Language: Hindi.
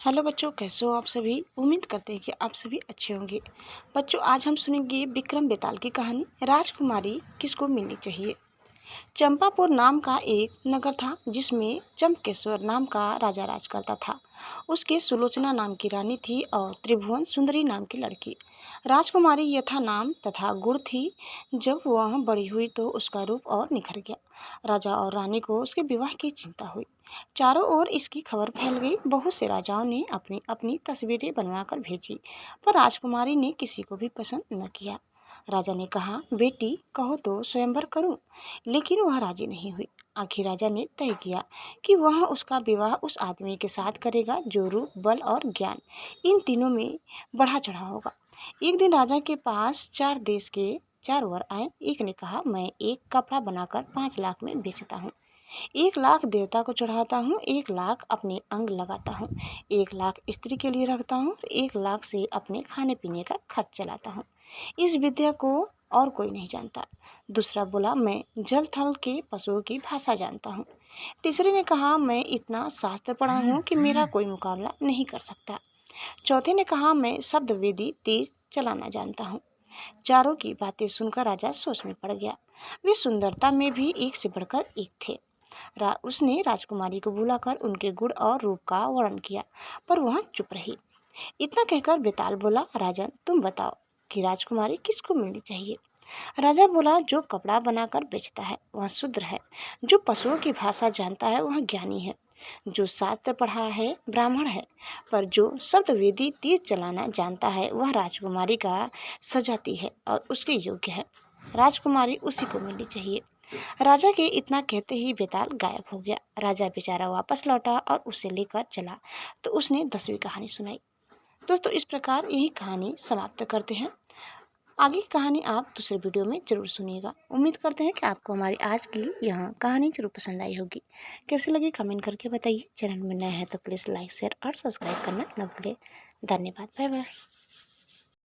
हेलो बच्चों, कैसे हो आप सभी। उम्मीद करते हैं कि आप सभी अच्छे होंगे। बच्चों, आज हम सुनेंगे विक्रम बेताल की कहानी राजकुमारी किसको मिलनी चाहिए। चंपापुर नाम का एक नगर था जिसमें चंपकेश्वर नाम का राजा राज करता था। उसके सुलोचना नाम की रानी थी और त्रिभुवन सुंदरी नाम की लड़की। राजकुमारी यथा नाम तथा गुण थी। जब वह बड़ी हुई तो उसका रूप और निखर गया। राजा और रानी को उसके विवाह की चिंता हुई। चारों ओर इसकी खबर फैल गई। बहुत से राजाओं ने अपनी अपनी तस्वीरें बनवाकर भेजी, पर राजकुमारी ने किसी को भी पसंद न किया। राजा ने कहा, बेटी कहो तो स्वयंवर करूं, लेकिन वह राजी नहीं हुई। आखिर राजा ने तय किया कि वह उसका विवाह उस आदमी के साथ करेगा जो रूप, बल और ज्ञान इन तीनों में बढ़ा चढ़ा होगा। एक दिन राजा के पास 4 देश के 4 वर आए। एक ने कहा, मैं एक कपड़ा बनाकर 5 लाख में बेचता हूँ। 1 लाख देवता को चढ़ाता हूँ, 1 लाख अपने अंग लगाता हूँ, 1 लाख स्त्री के लिए रखता हूँ, 1 लाख से अपने खाने पीने का खर्च चलाता हूँ। इस विद्या को और कोई नहीं जानता। दूसरा बोला, मैं जल थल के पशुओं की भाषा जानता हूँ। तीसरे ने कहा, मैं इतना शास्त्र पढ़ा हूँ कि मेरा कोई मुकाबला नहीं कर सकता। चौथे ने कहा, मैं शब्द वेदी तीर चलाना जानता हूँ। चारों की बातें सुनकर राजा सोच में पड़ गया। वे सुंदरता में भी एक से बढ़कर एक थे। उसने राजकुमारी को बुलाकर उनके गुण और रूप का वर्णन किया, पर वह चुप रही। इतना कहकर बेताल बोला, राजन तुम बताओ कि राजकुमारी किसको मिलनी चाहिए। राजा बोला, जो कपड़ा बनाकर बेचता है वह शूद्र है, जो पशुओं की भाषा जानता है वह ज्ञानी है, जो शास्त्र पढ़ा है ब्राह्मण है, पर जो शब्द वेदी तीर चलाना जानता है वह राजकुमारी का सजाती है और उसके योग्य है। राजकुमारी उसी को मिलनी चाहिए। राजा के इतना कहते ही बेताल गायब हो गया। राजा बेचारा वापस लौटा और उसे लेकर चला तो उसने 10वीं कहानी सुनाई। दोस्तों, इस प्रकार यही कहानी समाप्त करते हैं। आगे की कहानी आप दूसरे वीडियो में ज़रूर सुनिएगा। उम्मीद करते हैं कि आपको हमारी आज की यह कहानी ज़रूर पसंद आई होगी। कैसे लगी कमेंट करके बताइए। चैनल में नया है तो प्लीज़ लाइक, शेयर और सब्सक्राइब करना न भूलें। धन्यवाद। Bye bye.